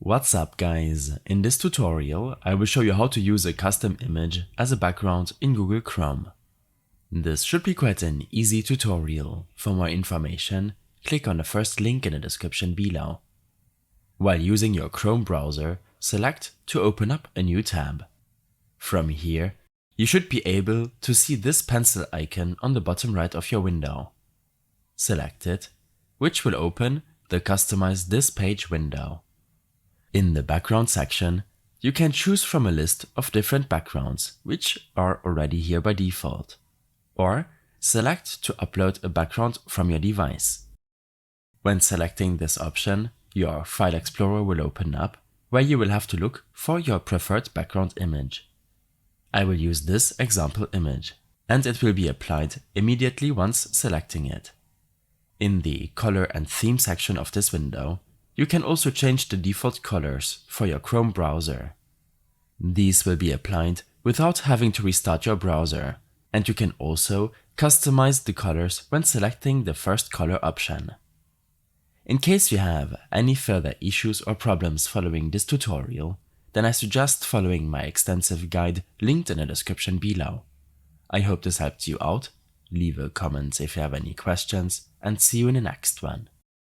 What's up guys, in this tutorial I will show you how to use a custom image as a background in Google Chrome. This should be quite an easy tutorial. For more information, click on the first link in the description below. While using your Chrome browser, select to open up a new tab. From here, you should be able to see this pencil icon on the bottom right of your window. Select it, which will open the Customize this page window. In the background section, you can choose from a list of different backgrounds, which are already here by default, or select to upload a background from your device. When selecting this option, your File Explorer will open up, where you will have to look for your preferred background image. I will use this example image, and it will be applied immediately once selecting it. In the Color and Theme section of this window, you can also change the default colors for your Chrome browser. These will be applied without having to restart your browser, and you can also customize the colors when selecting the first color option. In case you have any further issues or problems following this tutorial, then I suggest following my extensive guide linked in the description below. I hope this helped you out. Leave a comment if you have any questions, and see you in the next one.